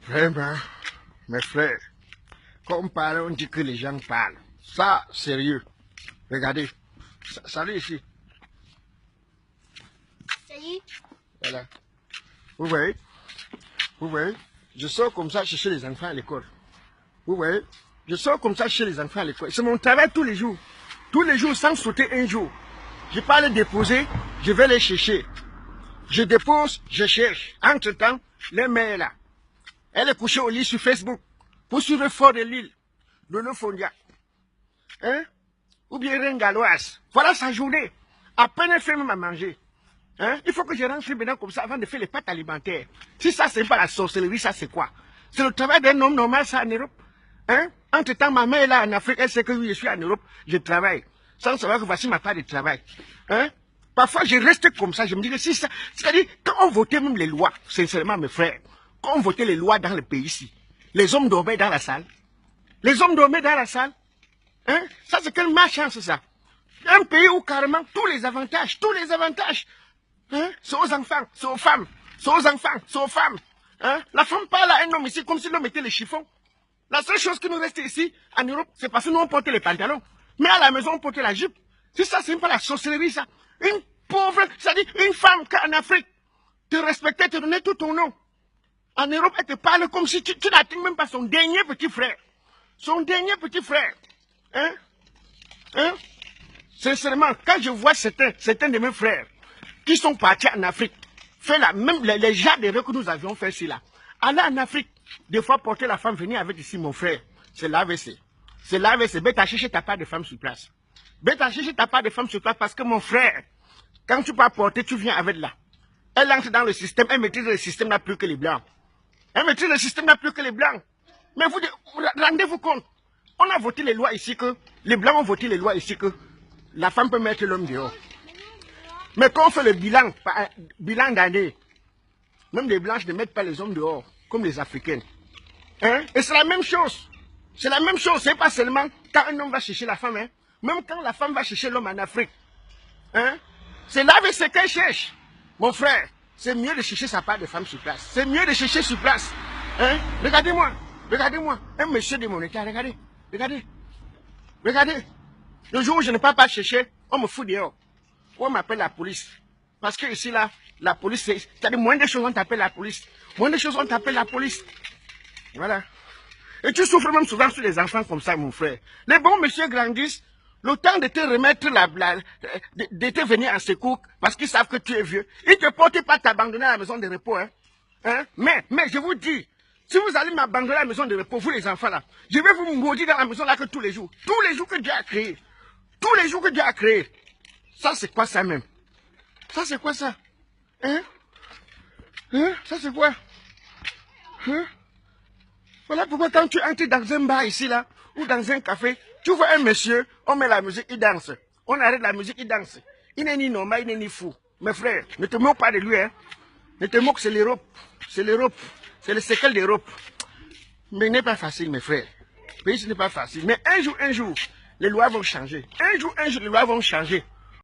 Vraiment, mes frères, quand on parle, on dit que les gens parlent. Ça, sérieux. Regardez. Salut ici. Salut. Voilà. Vous voyez? Vous voyez? Je sors comme ça chercher les enfants à l'école. Vous voyez? Je sors comme ça chez les enfants à l'école. C'est mon travail tous les jours. Tous les jours sans sauter un jour. Je ne pas les déposer, je vais les chercher. Je dépose, je cherche. Entre-temps, les mères là, elle est couchée au lit sur Facebook pour suivre le fort de l'île, de l'Ophonia. Hein? Ou bien Rengaloise. Voilà sa journée. À peine elle fait même à manger. Hein? Il faut que je rentre maintenant comme ça avant de faire les pâtes alimentaires. Si ça, c'est pas la sorcellerie, ça c'est quoi? C'est le travail d'un homme normal, ça, en Europe. Hein? Entre-temps, ma mère est là en Afrique, elle sait que je suis en Europe, je travaille. Sans savoir que voici ma part de travail. Hein? Parfois, je reste comme ça, je me dis que si ça... C'est-à-dire, quand on votait même les lois, sincèrement, mes frères, quand on votait les lois dans le pays ici, les hommes dormaient dans la salle. Les hommes dormaient dans la salle. Hein? Ça, c'est quelle malchance, ça? Un pays où carrément tous les avantages, hein? C'est aux enfants, c'est aux femmes, c'est aux enfants, c'est aux femmes. Hein? La femme parle à un homme ici comme si l'homme était le chiffon. La seule chose qui nous reste ici, en Europe, c'est parce que nous on portait les pantalons. Mais à la maison, on portait la jupe. Si ça, c'est pas la sorcellerie, ça. Une pauvre, c'est-à-dire une femme qu'en Afrique te respectait, te donnait tout ton nom. En Europe, elle te parle comme si tu n'atteins même pas son dernier petit frère. Son dernier petit frère. Hein? Hein? Sincèrement, quand je vois certains de mes frères qui sont partis en Afrique, fait la même les gens d'erreurs que nous avions fait ici là. Aller en Afrique, des fois porter la femme, venir avec ici mon frère, c'est l'AVC. C'est l'AVC. Bête chercher ta part de femme sur place. Bête chercher ta part de femme sur place parce que mon frère, quand tu vas porter, tu viens avec là. Elle entre dans le système, elle maîtrise le système là plus que les blancs. Elle maîtrise le système là plus que les blancs. Mais vous rendez-vous compte, on a voté les lois ici que, les blancs ont voté les lois ici que la femme peut mettre l'homme dehors. Mais quand on fait le bilan d'année, même les blanches ne mettent pas les hommes dehors, comme les africaines. Hein? Et c'est la même chose. C'est la même chose. C'est pas seulement quand un homme va chercher la femme, hein? Même quand la femme va chercher l'homme en Afrique. Hein? C'est là avec ce qu'elle cherche. Mon frère, c'est mieux de chercher sa part de femme sur place. C'est mieux de chercher sur place. Hein? Regardez-moi. Regardez-moi. Un monsieur de mon état, regardez. Regardez. Regardez. Le jour où je ne peux pas chercher, on me fout dehors. On m'appelle la police. Parce que ici, là, la police, c'est-à-dire moins de choses, on t'appelle la police. Moins de choses, on t'appelle la police. Voilà. Et tu souffres même souvent sur les enfants comme ça, mon frère. Les bons messieurs grandissent, le temps de te remettre de te venir en secours, parce qu'ils savent que tu es vieux. Ils ne te portent pas t'abandonner à la maison de repos, hein. Hein? Mais je vous dis, si vous allez m'abandonner à la maison de repos, vous les enfants là, je vais vous maudire dans la maison là que tous les jours. Tous les jours que Dieu a créé. Tous les jours que Dieu a créé. Ça, c'est quoi ça même? Ça, c'est quoi ça? Hein? Hein? Ça, c'est quoi? Hein? Voilà pourquoi quand tu entres dans un bar ici, là, ou dans un café, tu vois un monsieur, on met la musique, il danse. On arrête la musique, il danse. Il n'est ni normal, il n'est ni fou. Mes frères, ne te moque pas de lui, hein. Ne te moque, c'est l'Europe. C'est l'Europe. C'est le séquel d'Europe. Mais ce n'est pas facile, mes frères. Le pays, ce n'est pas facile. Mais un jour, les lois vont changer. Un jour, les lois vont changer.